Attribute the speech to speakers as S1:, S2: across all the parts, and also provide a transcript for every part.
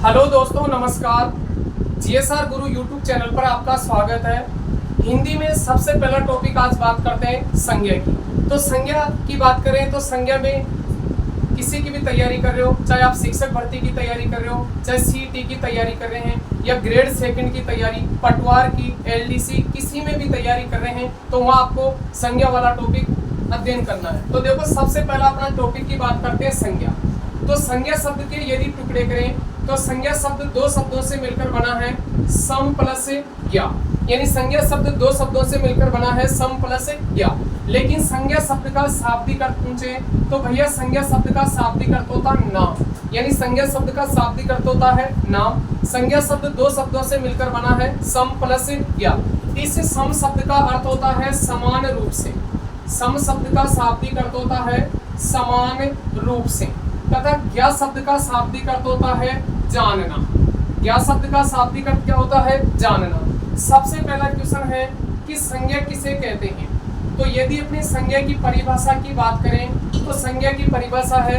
S1: Hello दोस्तों, नमस्कार। GSR गुरु YouTube channel पर आपका स्वागत है। हिंदी में सबसे पहला टॉपिक आज बात करते हैं संज्ञा की। तो संज्ञा की बात करें तो संज्ञा में किसी की भी तैयारी कर रहे हो, चाहे आप शिक्षक भर्ती की तैयारी कर रहे हो, चाहे सीईटी की तैयारी कर रहे हैं या ग्रेड 2 की तैयारी, पटवार की, एलडीसी, किसी में भी तैयारी कर रहे हैं तो वहाँ आपको संज्ञा वाला टॉपिक अध्ययन करना है। तो देखो, सबसे पहला अपना टॉपिक की बात करते हैं संज्ञा। तो संज्ञा शब्द के यदि टुकड़े करें तो संज्ञा शब्द दो शब्दों से मिलकर बना है, सम प्लस ज्ञा। यानी संज्ञा शब्द दो शब्दों से मिलकर बना है, सम प्लस ज्ञा। लेकिन संज्ञा शब्द का शाब्दिक अर्थ पूछे तो भैया संज्ञा शब्द का शाब्दिक अर्थ होता नाम। यानी संज्ञा शब्द का शाब्दिक अर्थ होता है नाम। संज्ञा शब्द दो शब्दों से मिलकर बना है, सम प्लस ज्ञा। इस सम शब्द का अर्थ होता है समान रूप से। सम शब्द का शाब्दिक अर्थ होता है समान रूप से तथा ज्ञा शब्द का शाब्दिक अर्थ होता है जानना। ज्ञा शब्द का शाब्दिक अर्थ क्या होता है? जानना। सबसे पहला क्वेश्चन है कि संज्ञा किसे कहते हैं। तो यदि अपनी संज्ञा की परिभाषा की बात करें तो संज्ञा की परिभाषा है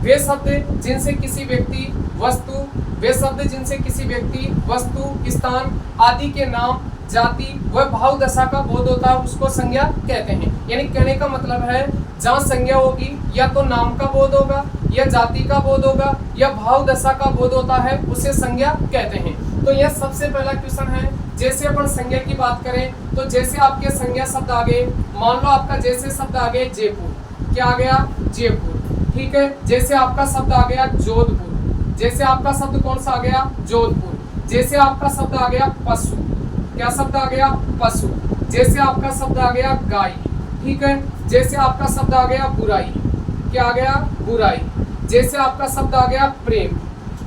S1: वे शब्द जिनसे किसी व्यक्ति, वस्तु, वे शब्द जिनसे किसी व्यक्ति, वस्तु, स्थान आदि के नाम, जाति व भाव दशा का बोध होता है उसको संज्ञा कहते हैं। यानी कहने का मतलब है जहाँ संज्ञा होगी या तो नाम का बोध होगा या जाति का बोध होगा या भाव दशा का बोध होता है, उसे संज्ञा कहते हैं। तो यह सबसे पहला क्वेश्चन है। जैसे अपन संज्ञा की बात करें तो जैसे आपके संज्ञा शब्द आ गए, मान लो आपका जैसे शब्द आ गए जयपुर, क्या आ गया? जयपुर। ठीक है। जैसे आपका शब्द आ गया जोधपुर, जैसे आपका शब्द कौन सा आ गया? जोधपुर। जैसे आपका शब्द आ गया पशु, क्या शब्द आ गया? पशु। जैसे आपका शब्द आ गया गाय, ठीक है। जैसे आपका शब्द आ गया बुराई, क्या आ गया? बुराई। जैसे आपका शब्द आ गया प्रेम,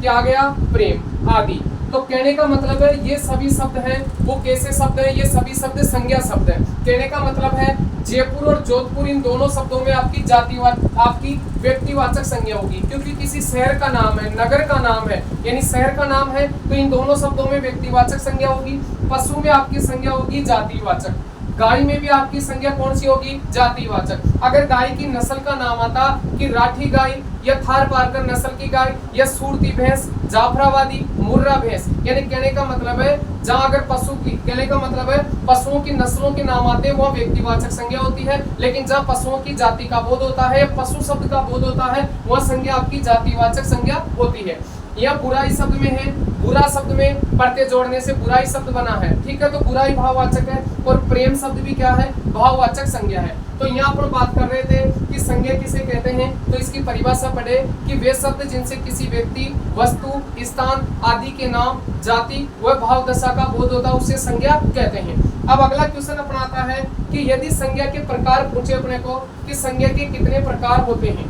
S1: क्या आ गया? प्रेम आदि। तो कहने का मतलब है ये सभी शब्द हैं वो कैसे शब्द हैं? ये सभी शब्द संज्ञा शब्द हैं। कहने का मतलब है जयपुर और जोधपुर इन दोनों शब्दों में आपकी व्यक्तिवाचक संज्ञा होगी, क्योंकि किसी शहर का नाम है, नगर का नाम है, यानी शहर का नाम है तो इन दोनों शब्दों में व्यक्तिवाचक संज्ञा होगी। पशु में आपकी संज्ञा होगी जातिवाचक। गाय में भी आपकी संज्ञा कौन सी होगी? जातिवाचक। अगर गाय की नस्ल का नाम आता कि राठी गाय या थार पारकर नस्ल की गाय या सूरती भैंस, जाफराबादी, मुर्रा भैंस, यानी कहने का मतलब है जहाँ अगर पशु की, कहने का मतलब है पशुओं की नस्लों के नाम आते हैं वह व्यक्तिवाचक संज्ञा होती है। लेकिन जहाँ पशुओं की जाति का बोध होता है, पशु शब्द का बोध होता है, वह संज्ञा आपकी जातिवाचक संज्ञा होती है। यह बुराई शब्द में है, बुरा शब्द में प्रत्यय जोड़ने से बुराई शब्द बना है, ठीक है। तो बुराई भाववाचक है और प्रेम शब्द भी क्या है? भाववाचक संज्ञा है। तो यहाँ पर बात कर रहे थे कि संज्ञा किसे कहते हैं, तो इसकी परिभाषा पढ़े कि वे शब्द जिनसे किसी व्यक्ति, वस्तु, स्थान आदि के नाम, जाति व भाव दशा का बोध होता है उसे संज्ञा कहते हैं। अब अगला क्वेश्चन अपना आता है कि यदि संज्ञा के प्रकार पूछे अपने को कि संज्ञा के कितने प्रकार होते हैं,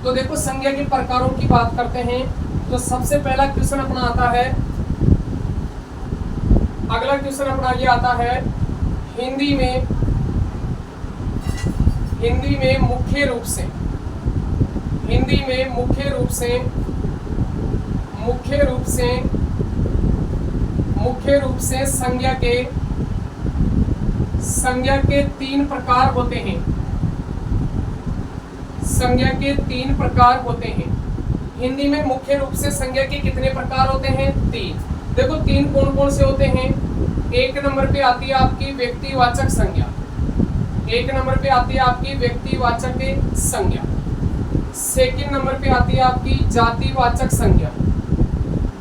S1: तो देखो संज्ञा के प्रकारों की बात करते हैं। तो सबसे पहला क्वेश्चन अपना आता है, अगला क्वेश्चन अपना ये आता है हिंदी में मुख्य रूप से संज्ञा के 3 प्रकार होते हैं। संज्ञा के 3 प्रकार होते हैं। हिंदी में मुख्य रूप से संज्ञा के कितने प्रकार होते हैं? 3। देखो 3 कौन कौन से होते हैं। 1 नंबर पे आती है आपकी व्यक्तिवाचक संज्ञा। 1 नंबर पे आती है आपकी व्यक्तिवाचक संज्ञा। 2 नंबर पे आती है आपकी जातिवाचक संज्ञा।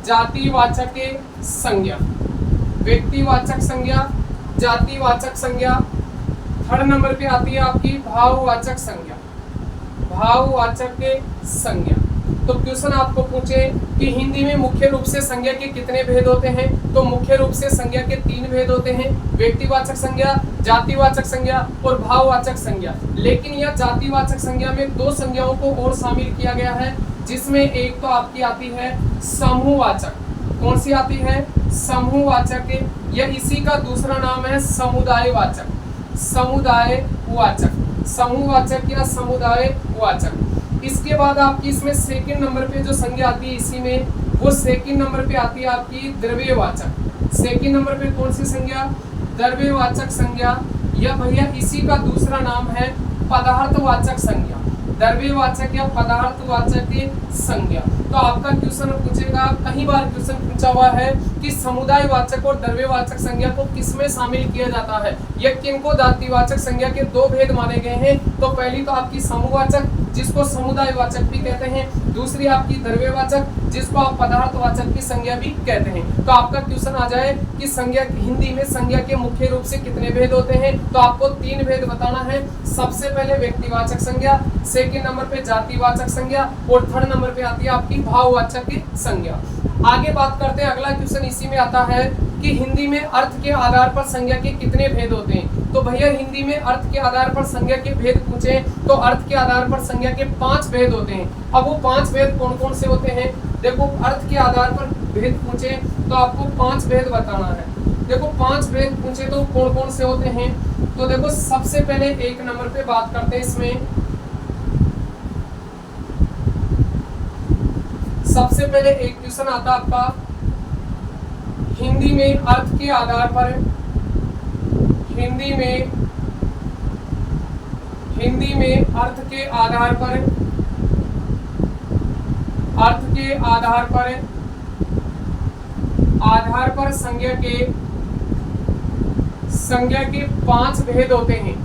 S1: जातिवाचक संज्ञा, व्यक्तिवाचक संज्ञा, जातिवाचक संज्ञा। 3rd नंबर पे आती है आपकी भाववाचक संज्ञा। भाववाचक संज्ञा। तो क्वेश्चन आपको पूछे कि हिंदी में मुख्य रूप से संज्ञा के कितने भेद होते हैं, तो मुख्य रूप से संज्ञा के 3 भेद होते हैं, व्यक्तिवाचक संज्ञा, जातिवाचक संज्ञा और भाववाचक संज्ञा। लेकिन यह जातिवाचक संज्ञा में 2 संज्ञाओं को और शामिल किया गया है, जिसमें एक तो आपकी आती है समूहवाचक। कौन सी आती है? समूहवाचक। यह इसी का दूसरा नाम है समुदायवाचक। समुदायवाचक, समूहवाचक या समुदायवाचक। इसके बाद आपकी इसमें 2nd नंबर पे जो संज्ञा आती है इसी में, वो 2nd नंबर पे आती है आपकी द्रव्यवाचक। 2nd नंबर पे कौन सी संज्ञा? द्रव्यवाचक संज्ञा। या भैया इसी का दूसरा नाम है पदार्थवाचक संज्ञा। द्रव्यवाचक या पदार्थवाचक संज्ञा। तो आपका क्वेश्चन पूछेगा, कई बार क्वेश्चन पूछा हुआ है कि समुदायवाचक और द्रव्यवाचक संज्ञा को किसमें शामिल किया जाता है, या किनको जातिवाचक संज्ञा के दो भेद माने गए हैं। तो पहली तो आपकी समूहवाचक जिसको समुदायवाचक भी कहते हैं, दूसरी आपकी द्रव्यवाचक जिसको आप पदार्थवाचक की संज्ञा भी कहते हैं। तो आपका क्वेश्चन आ जाए कि संज्ञा हिंदी में संज्ञा के मुख्य रूप से कितने भेद होते हैं, तो आपको 3 भेद बताना है। सबसे पहले व्यक्तिवाचक संज्ञा, सेकंड नंबर पे जातिवाचक संज्ञा और थर्ड नंबर पे आती है आपकी भाववाचक की संज्ञा। आगे बात करते हैं, अगला क्वेश्चन इसी में आता है कि हिंदी में अर्थ के आधार पर संज्ञा के कितने भेद होते हैं। तो भैया हिंदी में अर्थ के आधार पर संज्ञा के भेद पूछे तो अर्थ के आधार पर संज्ञा के 5 भेद होते हैं। अब वो 5 भेद कौन कौन से होते हैं, देखो अर्थ के आधार पर भेद पूछे तो आपको 5 भेद बताना है। देखो 5 भेद पूछे तो कौन कौन से होते हैं, तो देखो सबसे पहले 1 नंबर पे बात करते हैं। इसमें सबसे पहले एक क्वेश्चन आता आपका, हिंदी में अर्थ के आधार पर, हिंदी में अर्थ के आधार पर, अर्थ के आधार पर संज्ञा के 5 भेद होते हैं।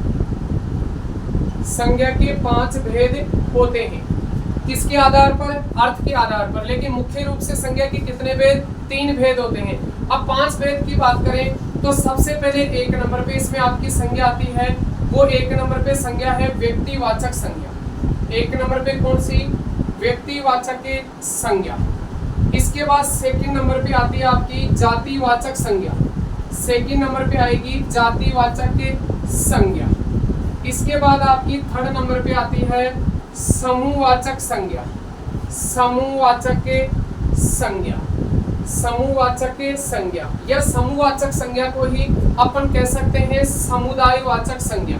S1: संज्ञा के 5 भेद होते हैं। किसके आधार पर, अर्थ के आधार पर, लेकिन मुख्य रूप से संज्ञा के कितने भेद, 3 भेद होते हैं। अब 5 भेद की बात करें तो सबसे पहले 1 नंबर पे इसमें आपकी संज्ञा आती है, वो 1 नंबर पे संज्ञा है व्यक्तिवाचक संज्ञा। 1 नंबर पे कौन सी, व्यक्तिवाचक संज्ञा। इसके बाद सेकंड नंबर पे आती है आपकी जातिवाचक संज्ञा। सेकंड नंबर पे आएगी जातिवाचक संज्ञा। इसके बाद आपकी थर्ड नंबर पे आती है समूहवाचक संज्ञा। समूहवाचक संज्ञा, समूहवाचक संज्ञा या समूहवाचक संज्ञा को ही अपन कह सकते हैं समुदायवाचक संज्ञा।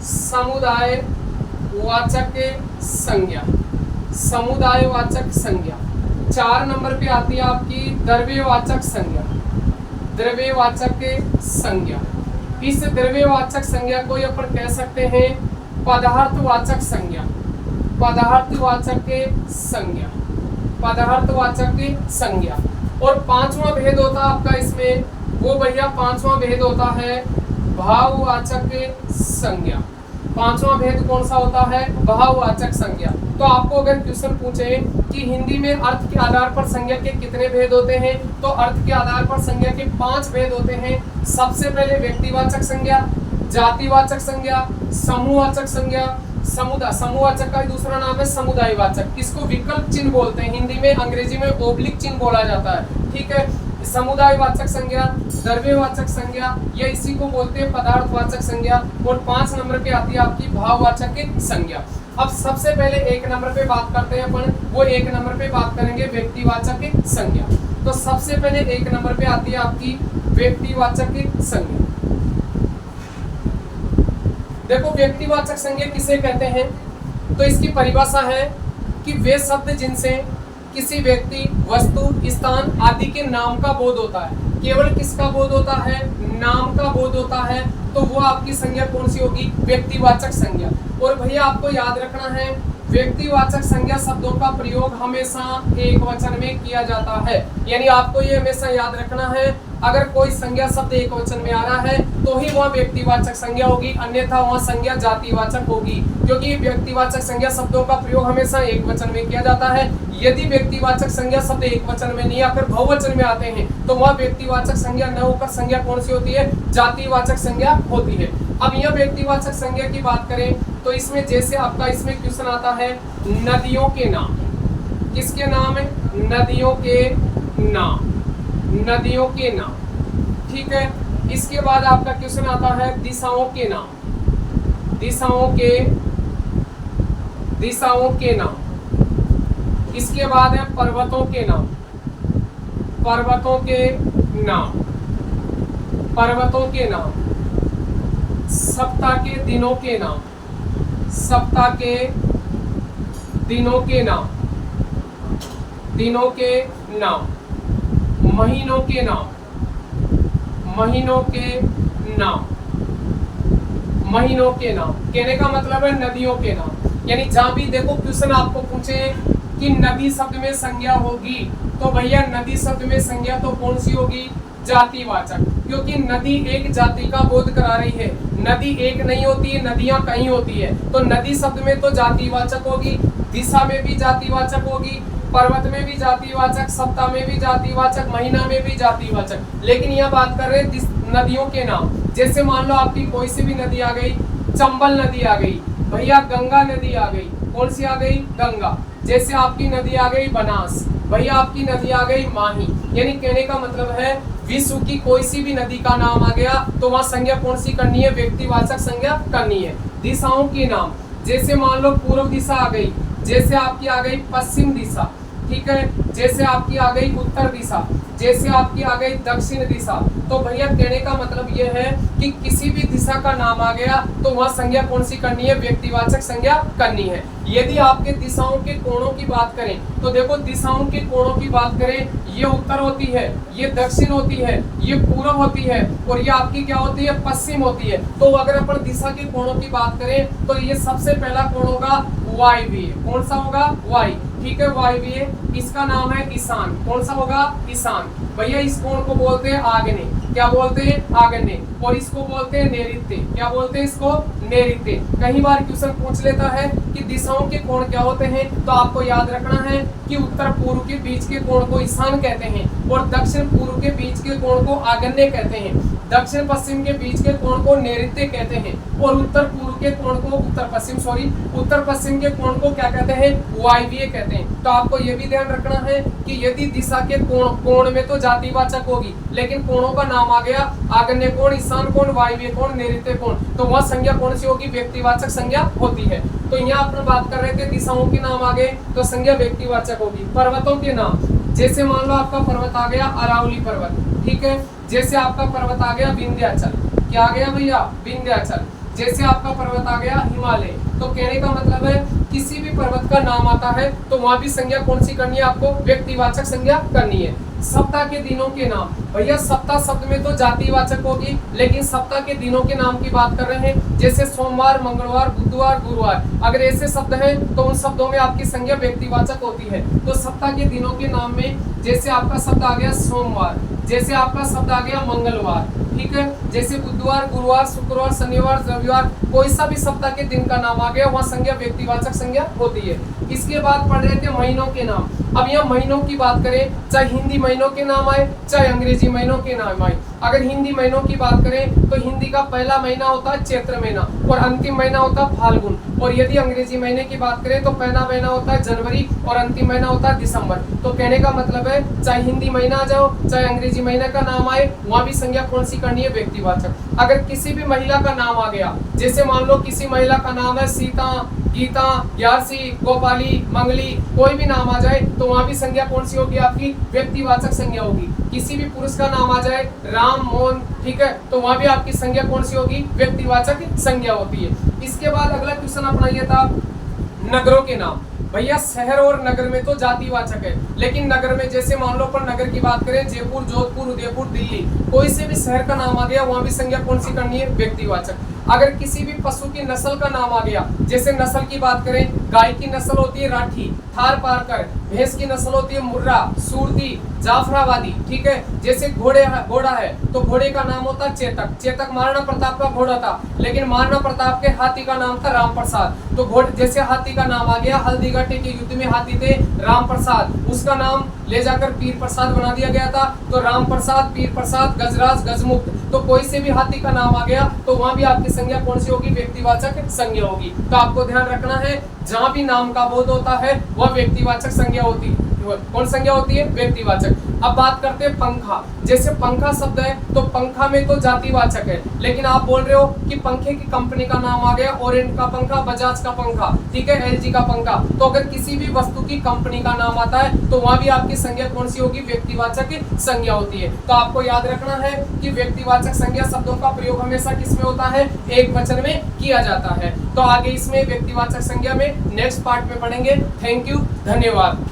S1: समुदायवाचक संज्ञा, समुदायवाचक संज्ञा। 4 नंबर पे आती है आपकी द्रव्यवाचक संज्ञा। द्रव्यवाचक संज्ञा, इस द्रव्यवाचक संज्ञा को अपन कह सकते हैं पदार्थवाचक संज्ञा। पदार्थवाचक संज्ञा, पदार्थवाचक संज्ञा। और 5वां भेद होता आपका इसमें, वो भैया 5वां भेद होता है भाववाचक संज्ञा। 5वां भेद कौन सा होता है, भाववाचक संज्ञा। तो आपको अगर क्वेश्चन पूछे कि हिंदी में अर्थ के आधार पर संज्ञा के कितने भेद होते हैं, तो अर्थ के आधार पर संज्ञा के 5 भेद होते हैं। सबसे पहले व्यक्तिवाचक संज्ञा, जातिवाचक संज्ञा, समूहवाचक संज्ञा, समूहवाचक का दूसरा नाम है समुदायवाचक। इसको विकल्प चिन्ह बोलते हैं, हिंदी में, अंग्रेजी में ओब्लिक चिन्ह बोला जाता है। ठीक है, समुदायवाचक संज्ञा, द्रव्यवाचक संज्ञा, या इसी को बोलते हैं पदार्थवाचक संज्ञा। और 5 नंबर पे आती है आपकी भाववाचक संज्ञा। अब सबसे पहले 1 नंबर पे बात करते हैं अपन, वो 1 नंबर पे बात करेंगे व्यक्तिवाचक संज्ञा। तो सबसे पहले 1 नंबर पे आती है आपकी व्यक्तिवाचक संज्ञा। देखो व्यक्तिवाचक संज्ञा किसे कहते हैं, तो इसकी परिभाषा है कि वे शब्द जिनसे किसी व्यक्ति, वस्तु, स्थान आदि के नाम का बोध होता है। केवल किसका बोध होता है, नाम का बोध होता है, तो वो आपकी संज्ञा कौन सी होगी, व्यक्तिवाचक संज्ञा। और भैया आपको याद रखना है, व्यक्तिवाचक संज्ञा शब्दों का प्रयोग हमेशा एकवचन में किया जाता है। यानी आपको ये हमेशा याद रखना है, अगर कोई संज्ञा शब्द एकवचन में आ रहा है तो ही वह व्यक्तिवाचक संज्ञा होगी, अन्यथा वह संज्ञा जातिवाचक होगी, क्योंकि व्यक्तिवाचक संज्ञा शब्दों का प्रयोग हमेशा एकवचन में किया जाता है। यदि व्यक्तिवाचक संज्ञा शब्द एकवचन में नहीं आकर बहुवचन में आते हैं तो वह व्यक्तिवाचक संज्ञा न होकर संज्ञा कौन सी होती है, जातिवाचक संज्ञा होती है। अब यह व्यक्तिवाचक संज्ञा की बात करें तो इसमें जैसे आपका इसमें क्वेश्चन आता है नदियों के नाम। किसके नाम है, नदियों के नाम, नदियों के नाम। ठीक है, इसके बाद आपका क्वेश्चन आता है दिशाओं के नाम। दिशाओं के नाम। इसके बाद है पर्वतों के नाम। पर्वतों के नाम। पर्वतों के नाम। सप्ताह के दिनों के नाम। सप्ताह के दिनों के नाम। दिनों के नाम। महीनों के नाम। महीनों के नाम। महीनों के नाम कहने का मतलब है नदियों के नाम। यानी जहां भी देखो क्वेश्चन आपको पूछे कि नदी शब्द में संज्ञा होगी, तो भैया नदी शब्द में संज्ञा तो कौन सी होगी? जातिवाचक, क्योंकि नदी एक जाति का बोध करा रही है। नदी एक नहीं होती है, नदियां कई होती है, तो नदी शब्द में तो जातिवाचक होगी, दिशा में भी जातिवाचक होगी, पर्वत में भी जातिवाचक, सप्ताह में भी जातिवाचक, महीना में भी जातिवाचक। लेकिन यह बात कर रहे हैं नदियों के नाम। जैसे मान लो आपकी कोई सी भी नदी आ गई, चंबल नदी आ गई, भैया गंगा नदी आ गई, कौन सी आ गई? गंगा। जैसे आपकी नदी आ गई बनास, भैया आपकी नदी आ गई माही। यानी कहने का मतलब है विश्व की कोई सी भी नदी का नाम आ गया तो वहां संज्ञा कौन सी करनी है? व्यक्तिवाचक संज्ञा करनी है। दिशाओं के नाम, जैसे मान लो पूर्व दिशा आ गई, जैसे आपकी आ गई पश्चिम दिशा, ठीक है, जैसे आपकी आ गई उत्तर दिशा, जैसे आपकी आ गई दक्षिण दिशा। तो भैया कहने का मतलब यह है कि किसी भी दिशा का नाम आ गया तो वह संज्ञा कौन सी करनी है? व्यक्तिवाचक संज्ञा करनी है। यदि आपके दिशाओं के कोणों की बात करें तो देखो दिशाओं के कोणों की बात करें, ये उत्तर होती है, ये दक्षिण होती है, ये पूर्व होती है और ये आपकी क्या होती है? पश्चिम होती है। तो अगर अपन दिशा के कोणों की बात करें तो ये सबसे पहला कोण होगा वायव्य। कौन सा होगा? वाय, ठीक है, वायव्य। इसका नाम है ईशान। कौन सा होगा? ईशान। भैया इस कोण को बोलते हैं आग्नेय। क्या बोलते हैं? आग्नेय। और इसको बोलते हैं नैऋत्य। क्या बोलते हैं इसको? नैऋत्य। कई बार क्वेश्चन पूछ लेता है कि दिशाओं के कोण क्या होते हैं, तो आपको याद रखना है कि उत्तर पूर्व के बीच के कोण को ईशान कहते हैं और दक्षिण पूर्व के बीच के कोण को आग्नेय कहते हैं, दक्षिण पश्चिम के बीच के कोण को नैऋत्य कहते हैं और उत्तर पूर्व के कोण को उत्तर पश्चिम के कोण को क्या कहते हैं? वायव्य कहते हैं। तो आपको यह भी ध्यान रखना है कि यदि दिशा के कोण में तो जातिवाचक होगी, लेकिन कोणों का नाम आ गया आग्नेय कोण, ईशान कोण, वायव्य कोण, नैऋत्य कोण, तो वह संज्ञा कौन सी होगी? व्यक्तिवाचक संज्ञा होती है। तो यहाँ अपन बात कर रहे थे दिशाओं के नाम आ गए तो संज्ञा व्यक्तिवाचक होगी। पर्वतों के नाम, जैसे मान लो आपका पर्वत आ गया अरावली पर्वत, ठीक है, जैसे आपका पर्वत आ गया विंध्याचल। क्या आ गया भैया? विंध्याचल। जैसे आपका पर्वत आ गया हिमालय। तो कहने का मतलब है किसी भी पर्वत का नाम आता है तो वहां भी संज्ञा कौन सी करनी है? आपको व्यक्तिवाचक संज्ञा करनी है। सप्ताह के दिनों के नाम, भैया सप्ताह शब्द में तो जातिवाचक होगी, लेकिन सप्ताह के दिनों के नाम की बात कर रहे हैं, जैसे सोमवार, मंगलवार, बुधवार, गुरुवार। अगर ऐसे शब्द हैं तो उन शब्दों में आपकी संज्ञा व्यक्तिवाचक होती है। तो सप्ताह के दिनों के नाम में जैसे आपका शब्द आ गया सोमवार, जैसे आपका शब्द आ गया मंगलवार, ठीक है, जैसे बुधवार, गुरुवार, शुक्रवार, शनिवार, रविवार, कोई सा भी सप्ताह के दिन का नाम आ गया वहाँ संज्ञा व्यक्तिवाचक संज्ञा होती है। इसके बाद पढ़ रहे थे महीनों के नाम। अब यहाँ महीनों की बात करें, चाहे हिंदी महीनों के नाम आए चाहे अंग्रेजी महीनों के नाम आए। अगर हिंदी महीनों की बात करें तो हिंदी का पहला महीना होता है चैत्र महीना और अंतिम महीना होता है फाल्गुन। और यदि अंग्रेजी महीने की बात करें तो पहला महीना होता है जनवरी और अंतिम महीना होता है दिसंबर। तो कहने का मतलब है चाहे हिंदी महीना आ जाओ चाहे अंग्रेजी महीने का नाम आए वहाँ भी संज्ञा कौन सी करनी है? व्यक्तिवाचक। अगर किसी भी महिला का नाम आ गया, जैसे मान लो किसी महिला का नाम है सीता, गीता, यासी, गोपाली, मंगली, कोई भी नाम आ जाए तो वहाँ भी संज्ञा कौन सी होगी? आपकी व्यक्तिवाचक संज्ञा होगी। किसी भी पुरुष का नाम आ जाए राम, मोहन, ठीक है, तो वहाँ भी आपकी संज्ञा कौन सी होगी? व्यक्तिवाचक संज्ञा होती है। इसके बाद अगला क्वेश्चन अपना ये था नगरों के नाम। भैया शहर और नगर में तो जातिवाचक है, लेकिन नगर में जैसे मान लो अपन नगर की बात करें जयपुर, जोधपुर, उदयपुर, दिल्ली, कोई से भी शहर का नाम आ गया वहाँ भी संज्ञा कौन सी करनी है? व्यक्तिवाचक। अगर किसी भी पशु की नस्ल का नाम आ गया, जैसे नस्ल की बात करें, गाय की नस्ल होती है राठी, थार पारकर, भैंस की नस्ल होती है मुर्रा, सूरती, जाफराबादी, ठीक है, जैसे घोड़ा है तो घोड़े का नाम होता है चेतक। चेतक महाराणा प्रताप का घोड़ा था, लेकिन महाराणा प्रताप के हाथी का नाम था राम प्रसाद। तो घोड़े जैसे हाथी का नाम आ गया, हल्दीघाटी के युद्ध में हाथी थे राम प्रसाद, उसका नाम ले जाकर पीर प्रसाद बना दिया गया था। तो राम प्रसाद, पीर प्रसाद, गजराज, गजमुक्त, तो कोई से भी हाथी का नाम आ गया तो वहां भी आपकी संज्ञा कौन सी होगी? व्यक्तिवाचक संज्ञा होगी। तो आपको ध्यान रखना है जहां भी नाम का बोध होता है वह व्यक्तिवाचक संज्ञा होती है। कौन संज्ञा होती है? व्यक्तिवाचक। अब बात करते हैं पंखा। जैसे पंखा शब्द है तो पंखा में तो जातिवाचक है, लेकिन आप बोल रहे हो कि पंखे की कंपनी का नाम आ गया, ओरिएंट का पंखा, बजाज का पंखा, ठीक है, एलजी का पंखा। तो अगर किसी भी वस्तु की कंपनी का नाम आता है तो वहां भी आपकी संज्ञा कौन सी होगी? व्यक्तिवाचक संज्ञा होती है। तो आपको याद रखना है कि व्यक्तिवाचक संज्ञा शब्दों का प्रयोग हमेशा किसमें होता है? एक वचन में किया जाता है। तो आगे इसमें व्यक्तिवाचक संज्ञा में नेक्स्ट पार्ट में पढ़ेंगे। थैंक यू, धन्यवाद।